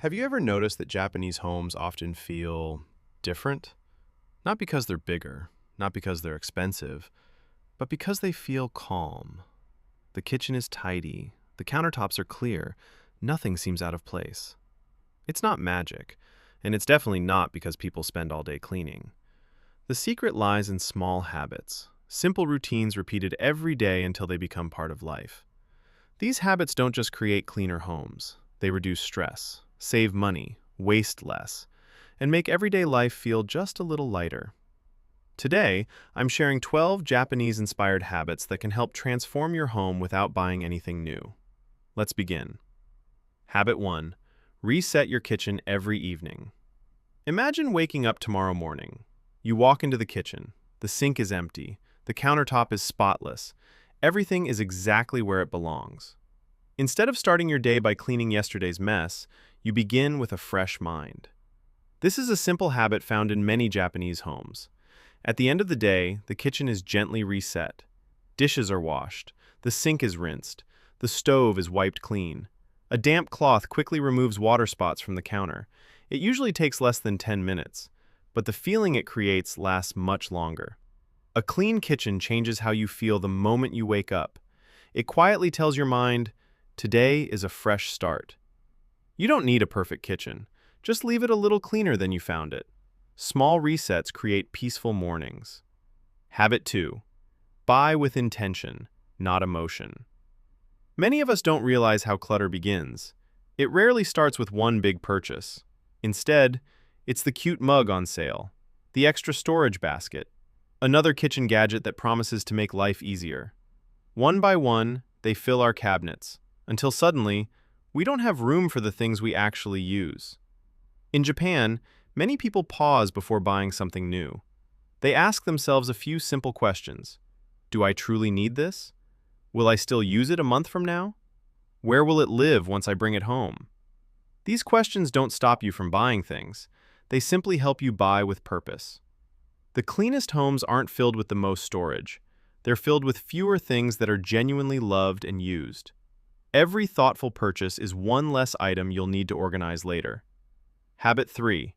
Have you ever noticed that Japanese homes often feel different? Not because they're bigger, not because they're expensive, but because they feel calm. The kitchen is tidy, the countertops are clear, nothing seems out of place. It's not magic, and it's definitely not because people spend all day cleaning. The secret lies in small habits, simple routines repeated every day until they become part of life. These habits don't just create cleaner homes, they reduce stress, save money, waste less, and make everyday life feel just a little lighter. Today, I'm sharing 12 Japanese-inspired habits that can help transform your home without buying anything new. Let's begin. Habit 1. Reset your kitchen every evening. Imagine waking up tomorrow morning. You walk into the kitchen. The sink is empty. The countertop is spotless. Everything is exactly where it belongs. Instead of starting your day by cleaning yesterday's mess, you begin with a fresh mind. This is a simple habit found in many Japanese homes. At the end of the day, the kitchen is gently reset. Dishes are washed. The sink is rinsed. The stove is wiped clean. A damp cloth quickly removes water spots from the counter. It usually takes less than 10 minutes, but the feeling it creates lasts much longer. A clean kitchen changes how you feel the moment you wake up. It quietly tells your mind, today is a fresh start. You don't need a perfect kitchen. Just leave it a little cleaner than you found it. Small resets create peaceful mornings. Habit 2. Buy with intention, not emotion. Many of us don't realize how clutter begins. It rarely starts with one big purchase. Instead, it's the cute mug on sale, the extra storage basket, another kitchen gadget that promises to make life easier. One by one, they fill our cabinets, until suddenly, we don't have room for the things we actually use. In Japan, many people pause before buying something new. They ask themselves a few simple questions. Do I truly need this? Will I still use it a month from now? Where will it live once I bring it home? These questions don't stop you from buying things. They simply help you buy with purpose. The cleanest homes aren't filled with the most storage. They're filled with fewer things that are genuinely loved and used. Every thoughtful purchase is one less item you'll need to organize later. Habit 3.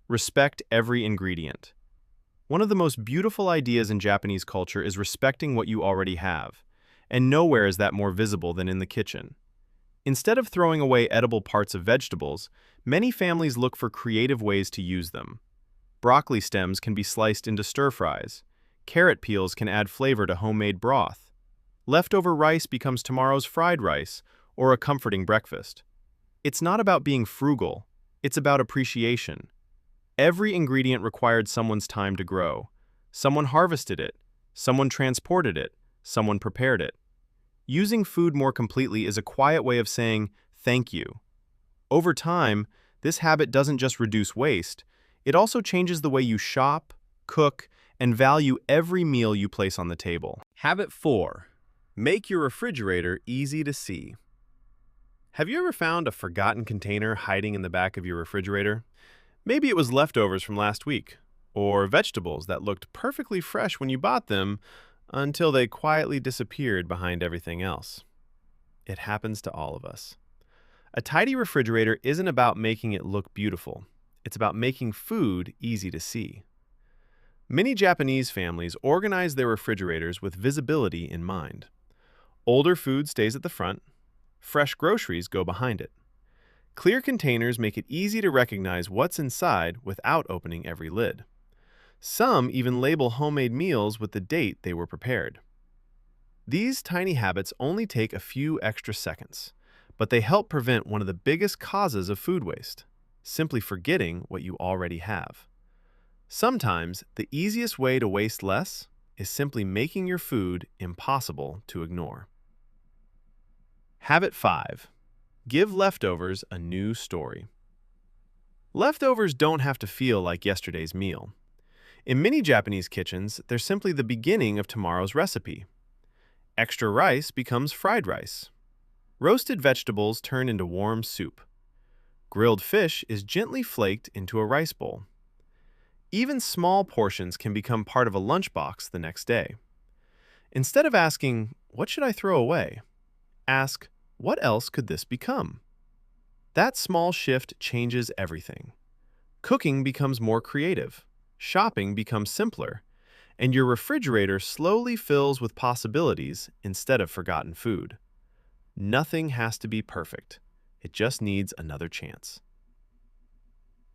Respect every ingredient. One of the most beautiful ideas in Japanese culture is respecting what you already have, and nowhere is that more visible than in the kitchen. Instead of throwing away edible parts of vegetables, many families look for creative ways to use them. Broccoli stems can be sliced into stir-fries. Carrot peels can add flavor to homemade broth. Leftover rice becomes tomorrow's fried rice, or a comforting breakfast. It's not about being frugal, it's about appreciation. Every ingredient required someone's time to grow. Someone harvested it, someone transported it, someone prepared it. Using food more completely is a quiet way of saying thank you. Over time, this habit doesn't just reduce waste, it also changes the way you shop, cook, and value every meal you place on the table. Habit 4. Make your refrigerator easy to see. Have you ever found a forgotten container hiding in the back of your refrigerator? Maybe it was leftovers from last week, or vegetables that looked perfectly fresh when you bought them until they quietly disappeared behind everything else. It happens to all of us. A tidy refrigerator isn't about making it look beautiful. It's about making food easy to see. Many Japanese families organize their refrigerators with visibility in mind. Older food stays at the front. Fresh groceries go behind it. Clear containers make it easy to recognize what's inside without opening every lid. Some even label homemade meals with the date they were prepared. These tiny habits only take a few extra seconds, but they help prevent one of the biggest causes of food waste, simply forgetting what you already have. Sometimes, the easiest way to waste less is simply making your food impossible to ignore. Habit 5. Give leftovers a new story. Leftovers don't have to feel like yesterday's meal. In many Japanese kitchens, they're simply the beginning of tomorrow's recipe. Extra rice becomes fried rice. Roasted vegetables turn into warm soup. Grilled fish is gently flaked into a rice bowl. Even small portions can become part of a lunchbox the next day. Instead of asking, "What should I throw away?" ask, "What else could this become?" That small shift changes everything. Cooking becomes more creative, shopping becomes simpler, and your refrigerator slowly fills with possibilities instead of forgotten food. Nothing has to be perfect. It just needs another chance.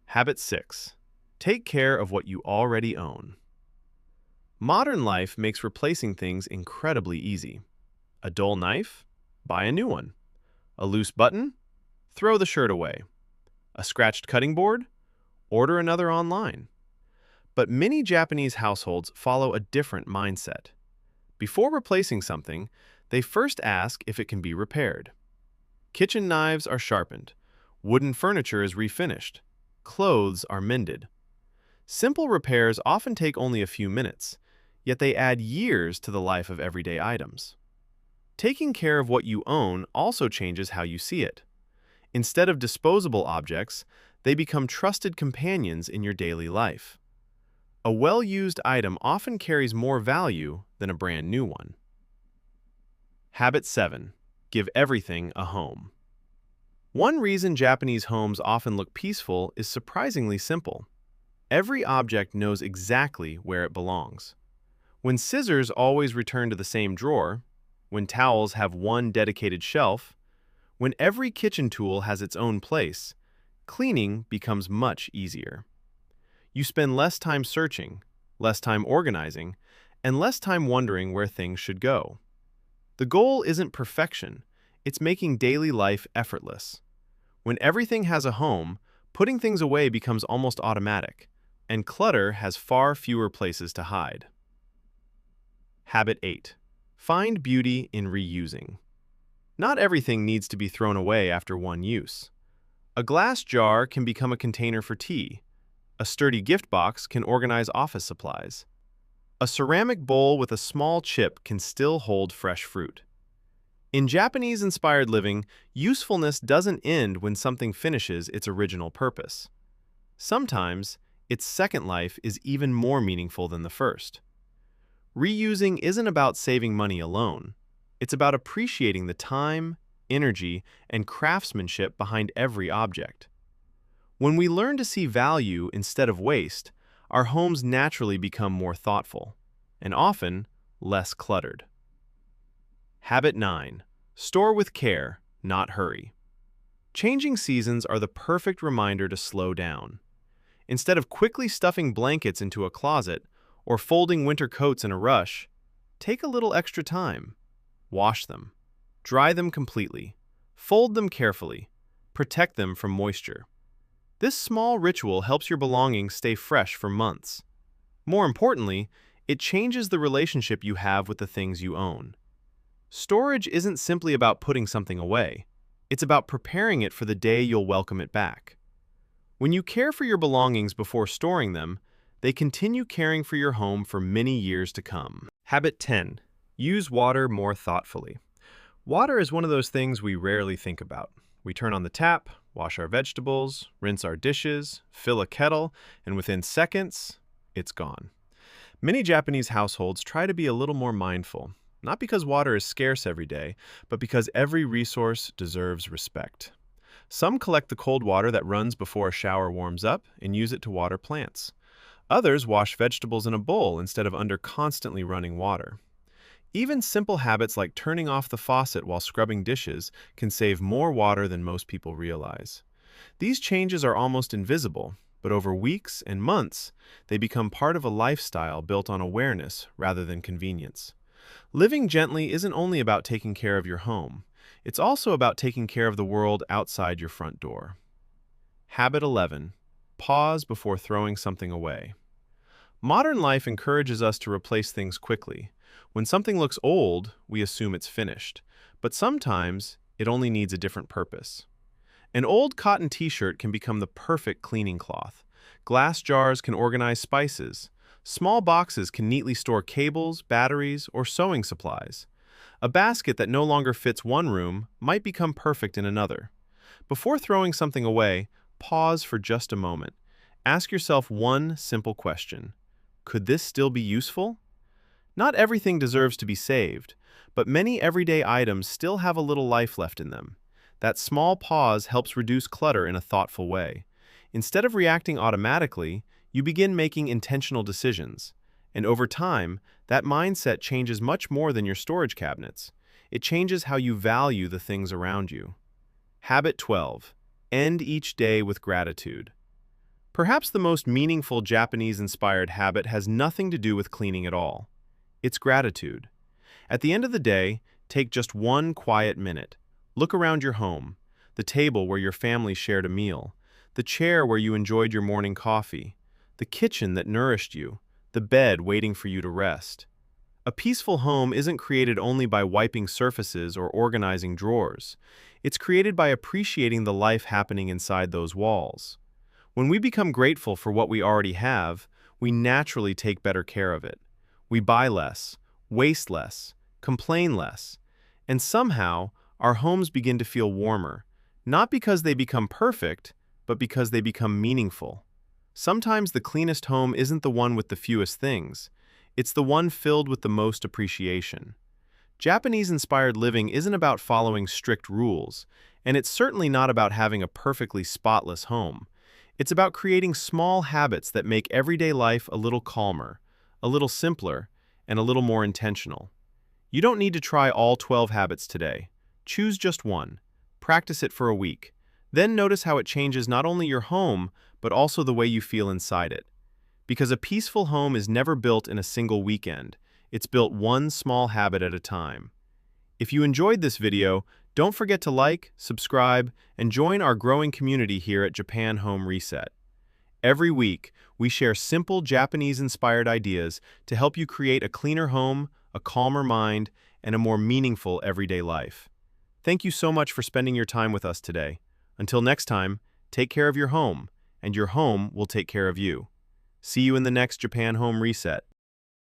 Habit 6. Take care of what you already own. Modern life makes replacing things incredibly easy. A dull knife? Buy a new one. A loose button? Throw the shirt away. A scratched cutting board? Order another online. But many Japanese households follow a different mindset. Before replacing something, they first ask if it can be repaired. Kitchen knives are sharpened. Wooden furniture is refinished. Clothes are mended. Simple repairs often take only a few minutes, yet they add years to the life of everyday items. Taking care of what you own also changes how you see it. Instead of disposable objects, they become trusted companions in your daily life. A well-used item often carries more value than a brand new one. Habit 7. Give everything a home. One reason Japanese homes often look peaceful is surprisingly simple. Every object knows exactly where it belongs. When scissors always return to the same drawer, when towels have one dedicated shelf, when every kitchen tool has its own place, cleaning becomes much easier. You spend less time searching, less time organizing, and less time wondering where things should go. The goal isn't perfection, it's making daily life effortless. When everything has a home, putting things away becomes almost automatic, and clutter has far fewer places to hide. Habit 8. Find beauty in reusing. Not everything needs to be thrown away after one use. A glass jar can become a container for tea. A sturdy gift box can organize office supplies. A ceramic bowl with a small chip can still hold fresh fruit. In Japanese-inspired living, usefulness doesn't end when something finishes its original purpose. Sometimes, its second life is even more meaningful than the first. Reusing isn't about saving money alone. It's about appreciating the time, energy, and craftsmanship behind every object. When we learn to see value instead of waste, our homes naturally become more thoughtful, and often less cluttered. Habit 9. Store with care, not hurry. Changing seasons are the perfect reminder to slow down. Instead of quickly stuffing blankets into a closet or folding winter coats in a rush, take a little extra time. Wash them. Dry them completely. Fold them carefully. Protect them from moisture. This small ritual helps your belongings stay fresh for months. More importantly, it changes the relationship you have with the things you own. Storage isn't simply about putting something away. It's about preparing it for the day you'll welcome it back. When you care for your belongings before storing them, they continue caring for your home for many years to come. Habit 10. Use water more thoughtfully. Water is one of those things we rarely think about. We turn on the tap, wash our vegetables, rinse our dishes, fill a kettle, and within seconds, it's gone. Many Japanese households try to be a little more mindful, not because water is scarce every day, but because every resource deserves respect. Some collect the cold water that runs before a shower warms up and use it to water plants. Others wash vegetables in a bowl instead of under constantly running water. Even simple habits like turning off the faucet while scrubbing dishes can save more water than most people realize. These changes are almost invisible, but over weeks and months, they become part of a lifestyle built on awareness rather than convenience. Living gently isn't only about taking care of your home, it's also about taking care of the world outside your front door. Habit 11. Pause before throwing something away. Modern life encourages us to replace things quickly. When something looks old, we assume it's finished, but sometimes it only needs a different purpose. An old cotton t-shirt can become the perfect cleaning cloth. Glass jars can organize spices. Small boxes can neatly store cables, batteries, or sewing supplies. A basket that no longer fits one room might become perfect in another. Before throwing something away, pause for just a moment. Ask yourself one simple question. Could this still be useful? Not everything deserves to be saved, but many everyday items still have a little life left in them. That small pause helps reduce clutter in a thoughtful way. Instead of reacting automatically, you begin making intentional decisions. And over time, that mindset changes much more than your storage cabinets. It changes how you value the things around you. Habit 12. End each day with gratitude. Perhaps the most meaningful Japanese-inspired habit has nothing to do with cleaning at all. It's gratitude. At the end of the day, take just one quiet minute. Look around your home, the table where your family shared a meal, the chair where you enjoyed your morning coffee, the kitchen that nourished you, the bed waiting for you to rest. A peaceful home isn't created only by wiping surfaces or organizing drawers. It's created by appreciating the life happening inside those walls. When we become grateful for what we already have, we naturally take better care of it. We buy less, waste less, complain less, and somehow our homes begin to feel warmer, not because they become perfect, but because they become meaningful. Sometimes the cleanest home isn't the one with the fewest things. It's the one filled with the most appreciation. Japanese-inspired living isn't about following strict rules, and it's certainly not about having a perfectly spotless home. It's about creating small habits that make everyday life a little calmer, a little simpler, and a little more intentional. You don't need to try all 12 habits today. Choose just one. Practice it for a week. Then notice how it changes not only your home, but also the way you feel inside it. Because a peaceful home is never built in a single weekend. It's built one small habit at a time. If you enjoyed this video, don't forget to like, subscribe, and join our growing community here at Japan Home Reset. Every week, we share simple Japanese-inspired ideas to help you create a cleaner home, a calmer mind, and a more meaningful everyday life. Thank you so much for spending your time with us today. Until next time, take care of your home, and your home will take care of you. See you in the next Japan Home Reset.